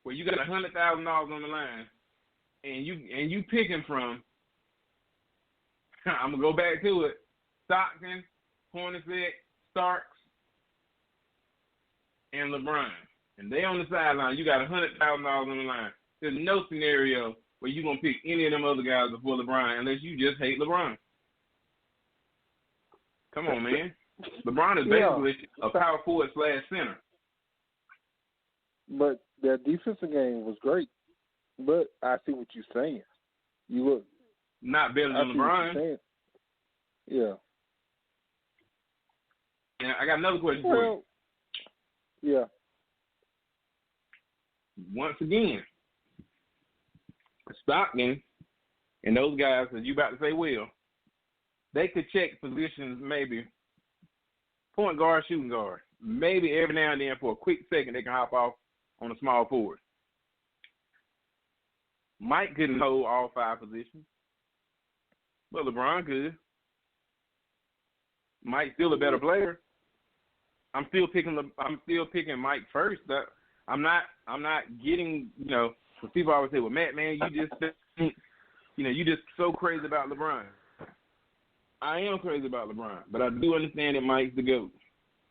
where you got $100,000 on the line, and you picking from. I'm gonna go back to it: Stockton, Hornacek, Starks, and LeBron, and they on the sideline. You got $100,000 on the line. There's no scenario where you're gonna pick any of them other guys before LeBron, unless you just hate LeBron. Come on, man. LeBron is basically a power forward / center. But their defensive game was great. But I see what you're saying. You look not better than LeBron. Yeah. And I got another question for you. Yeah. Once again, Stockton and those guys that you about to say will, they could check positions maybe point guard, shooting guard. Maybe every now and then for a quick second they can hop off on a small forward. Mike couldn't hold all 5 positions, but LeBron could. Mike's still a better player. I'm still picking Mike first. I'm not getting, because people always say, well, Matt, man, you just so crazy about LeBron. I am crazy about LeBron, but I do understand that Mike's the GOAT.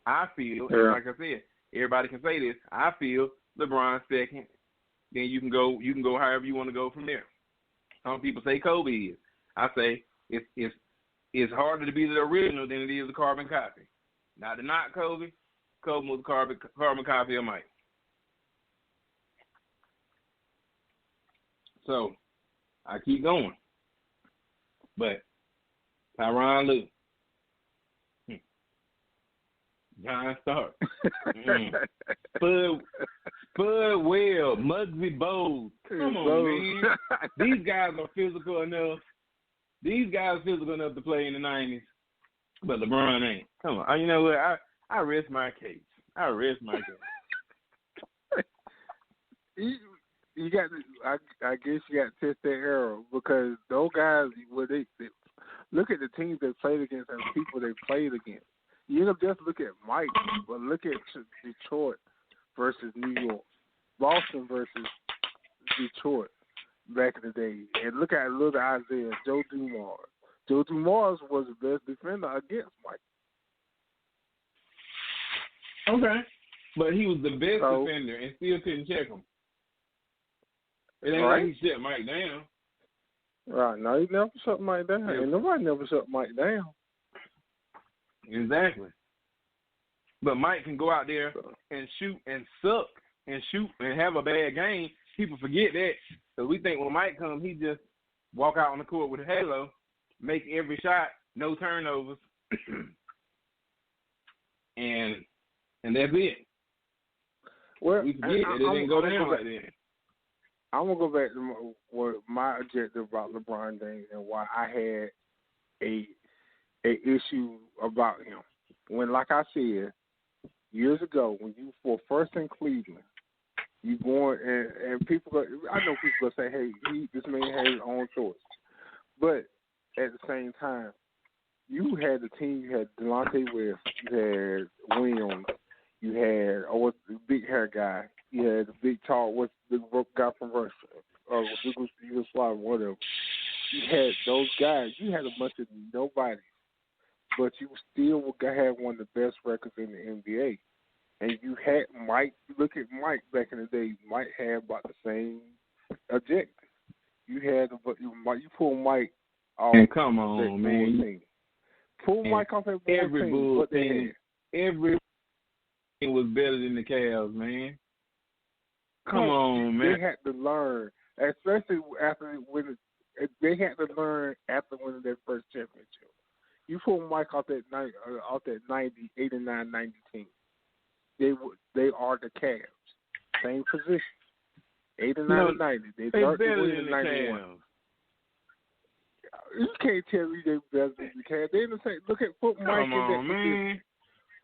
I feel, and like I said, everybody can say this, I feel LeBron's second, then you can go however you want to go from there. Some people say Kobe is. I say it's harder to be the original than it is a carbon copy. Not to knock Kobe. Kobe was a carbon copy of Mike. So I keep going. But Tyronn Lue. John Stark. Spud Webb, Muggsy Bogues. Come on, man. These guys are physical enough. These guys are physical enough to play in the 90s, but LeBron ain't. Come on. You know what? I rest my case. You got. I guess you got to test that arrow because those guys. They look at the teams they played against and the people they played against. You don't just look at Mike, but look at Detroit versus New York, Boston versus Detroit back in the day, and look at little Isaiah, Joe Dumars. Joe Dumars was the best defender against Mike. Okay, but he was the best defender and still couldn't check him. It ain't like he shut Mike down. Right, no, he never shut Mike down, and nobody never shut Mike down. Exactly. But Mike can go out there and shoot and suck and shoot and have a bad game. People forget that. So we think when Mike comes, he just walk out on the court with a halo, make every shot, no turnovers, and that's it. Well, we forget that it didn't go down like that. I'm going to go back to what my objective about LeBron James and why I had a issue about him. When, like I said, years ago, when you were first in Cleveland, you going and people go, I know people go say, hey, this man has his own choice. But at the same time, you had the team, you had Delonte West, you had Williams, you had what's the big hair guy, you had the big tall, what's the guy from Russia, or Yugoslavia, whatever. You had those guys. You had a bunch of nobodies, but you still had one of the best records in the NBA. And you had Mike. Look at Mike back in the day. Mike had about the same objective. You had, you pull Mike off. And come on, man. Pull Mike off that every bull team. Every was better than the Cavs, man. Come on, man. They had to learn, especially after winning. They had to learn after winning their first championship. You put Mike out that 89, 90 team. They are the Cavs. Same position. 89 and 90. They better win than the 91. Cavs. You can't tell me they're better than the Cavs. They in the same. Look at put Mike in that position.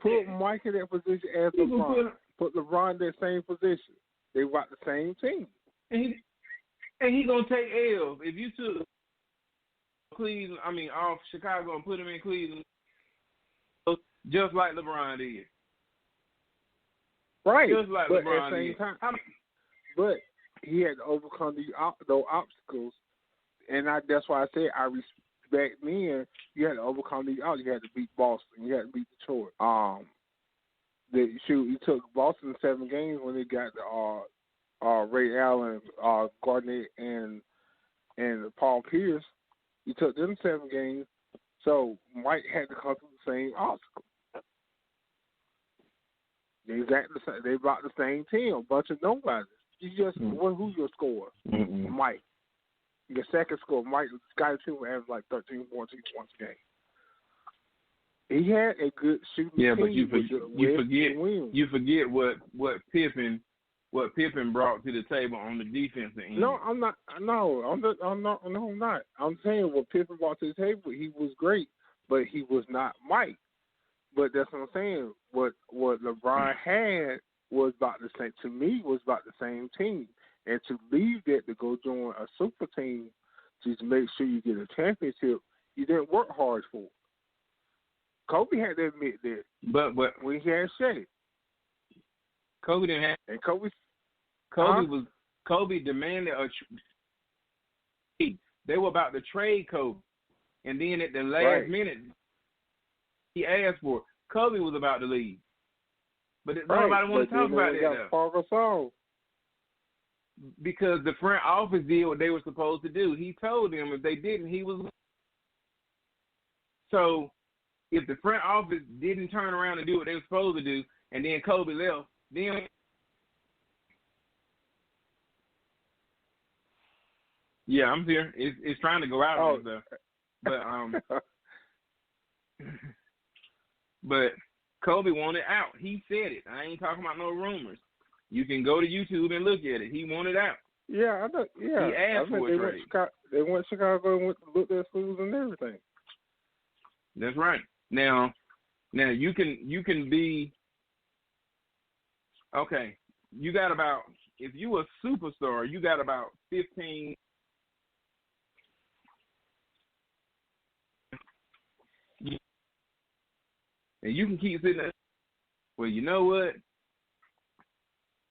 Put Mike in that position as LeBron. Put LeBron in that same position. They got the same team. And he gonna take L's. If you took Cleveland, off Chicago and put him in Cleveland, just like LeBron did. Right. Just like but LeBron at the same did. time, but he had to overcome those obstacles, and that's why I said I respect men. You had to overcome these obstacles. You had to beat Boston. You had to beat Detroit. He took Boston 7 games when they got Ray Allen, Garnett, and Paul Pierce. He took them 7 games, so Mike had to come through the same obstacle. They brought the same team, a bunch of nobodies. You just who's your scorer? Mm-mm. Mike. Your second scorer, Mike. Guy team averaged like 13, 14 points a game. He had a good shooting team. Yeah, but you forget what Pippen brought to the table on the defensive end. No, I'm not. No, I'm not. I'm saying what Pippen brought to the table. He was great, but he was not Mike. But that's what I'm saying. What LeBron had was about the same. To me, was about the same team. And to leave that to go join a super team to make sure you get a championship, you didn't work hard for it. Kobe had to admit that. But when he had Shea, Kobe didn't have. And Kobe demanded a trade. They were about to trade Kobe, and then at the last minute, he asked for it. Kobe was about to leave, but nobody wanted to talk about that though. Because the front office did what they were supposed to do. He told them if they didn't, he was. So if the front office didn't turn around and do what they were supposed to do, and then Kobe left, then yeah, I'm here. It's trying to go out on stuff, but Kobe wanted out. He said it. I ain't talking about no rumors. You can go to YouTube and look at it. He wanted out. Yeah, I know. Yeah, he asked for a trade. They went to Chicago and looked at schools and everything. That's right. Now you can be okay. You got about, if you a superstar, you got about 15. And you can keep sitting there. Well, you know what?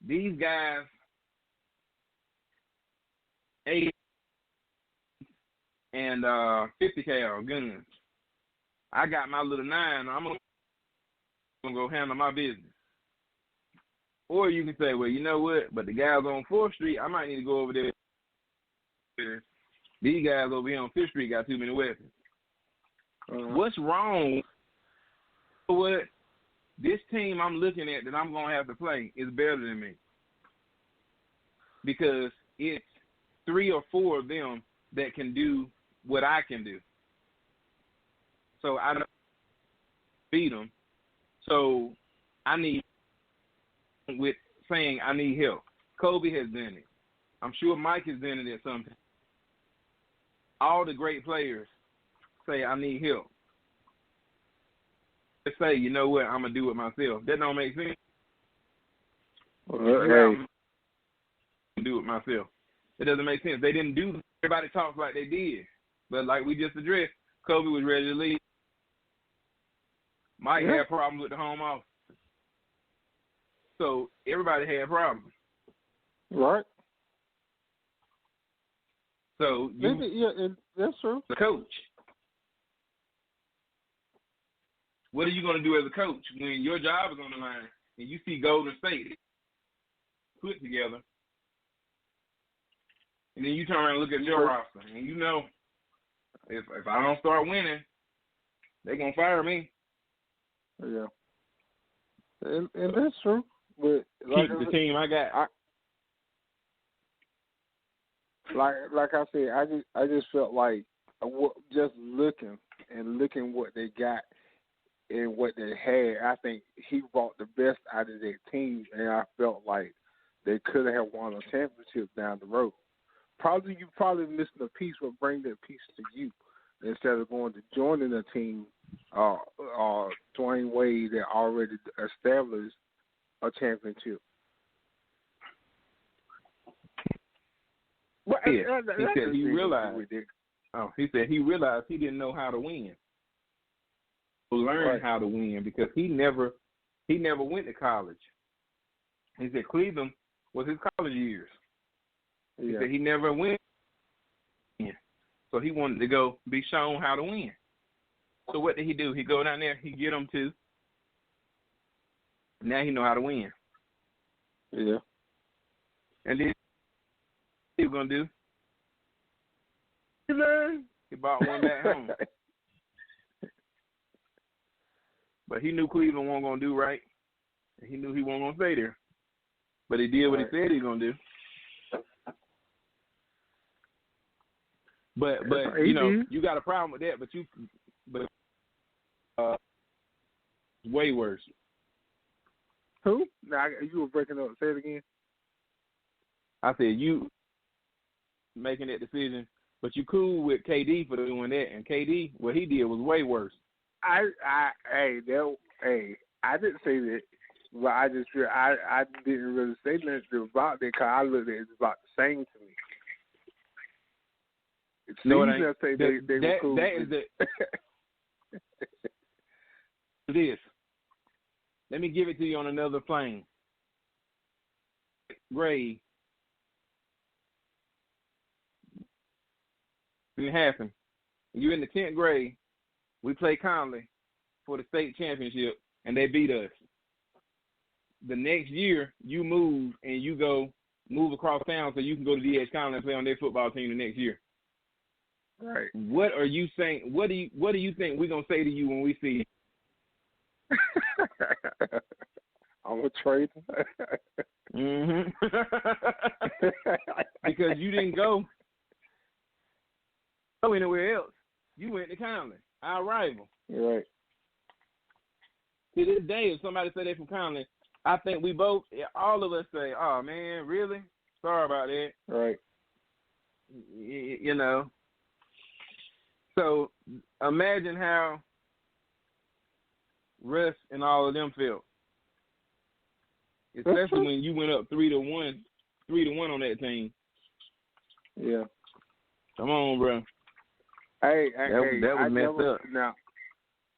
These guys, 8 and 50 cal guns. I got my little 9. I'm gonna go handle my business. Or you can say, well, you know what? But the guys on 4th Street, I might need to go over there. These guys over here on 5th Street got too many weapons. What's wrong? What this team I'm looking at that I'm gonna have to play is better than me, because it's 3 or 4 of them that can do what I can do. So I don't beat them. So I need, with saying I need help. Kobe has done it. I'm sure Mike has done it at some time. All the great players say I need help. They say, you know what, I'm going to do it myself. That don't make sense. I'm do it myself. It doesn't make sense. They didn't do, everybody talks like they did. But like we just addressed, Kobe was ready to leave. Mike had problems with the home office. So everybody had problems. Right. So that's true. The coach. What are you going to do as a coach when your job is on the line and you see Golden State put together, and then you turn around and look at your roster, and you know if I don't start winning, they're going to fire me. Yeah. And that's true. But Keep the team I got. Like I said, I just felt like just looking what they got and what they had, I think he brought the best out of their team, and I felt like they could have won a championship down the road. You probably missing a piece, but bring that piece to you instead of going to joining a team. Dwayne Wade that already established a championship. Well, he said he realized. He said he realized he didn't know how to win. Learn how to win because he never went to college. He said Cleveland was his college years. He said he never went. So he wanted to go be shown how to win. So what did he do? He go down there, he get them to. Now he know how to win. Yeah. And then he was gonna do. He learned. He brought one back home. But he knew Cleveland wasn't gonna do right. And he knew he wasn't gonna stay there. But he did what he said he was gonna do. But you know, you got a problem with that, but way worse. Who? Now you were breaking up. Say it again. I said you making that decision, but you cool with KD for doing that, and KD, what he did was way worse. I didn't say that, but I didn't really say nothing about that because I looked at it about the same to me. No, it ain't. Say they were cool. That is it. This. Let me give it to you on another plane. Grade. It happened. You're in the 10th grade. We play Conley for the state championship, and they beat us. The next year, you move and you move across town so you can go to D.H. Conley and play on their football team the next year. Right. What are you saying? What do you think we're gonna say to you when we see you? I'm a trade. Because you didn't go anywhere else. You went to Conley, our rival. Right. To this day, if somebody say they're from Conley, I think all of us say, "Oh man, really? Sorry about that." Right. You know. So imagine how Russ and all of them felt, especially when you went up 3-1 on that team. Yeah. Come on, bro. Hey, that was messed up.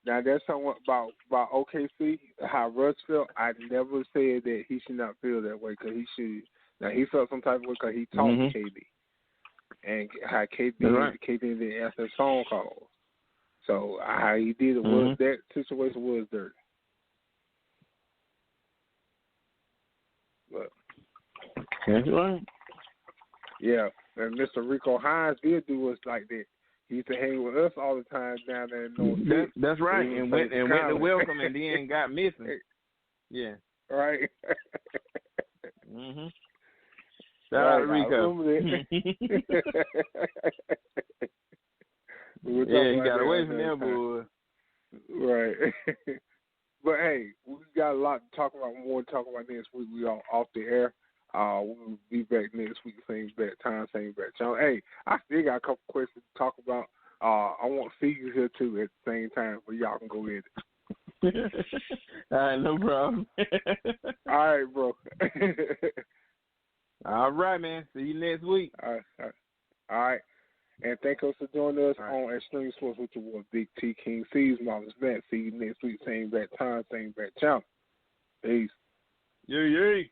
Now that's something about OKC. How Russ felt. I never said that he should not feel that way because he should. Now he felt some type of way because he talked to KD. And how KD didn't answer phone calls. So how he did it was that situation was dirty. But that's right. Yeah, and Mr. Rico Hines did do us like that. He used to hang with us all the time down there in North. That's right, and went to welcome and then got missing. Yeah. Right. Shout out to Rico. He got away from that boy. Right. But hey, we got a lot to talk about. More to talk about next week. We are off the air. We'll be back next week, same bad time, same bad channel. Hey, I still got a couple questions to talk about. I want Cees here too at the same time, but y'all can go in. All right, no problem. All right, bro. All right, man. See you next week. All right. And thank you for joining us on Extreme Sports with your boy Big T King Cees. Marvelous Matt. See you next week, same bad time, same bad channel. Peace. Yay.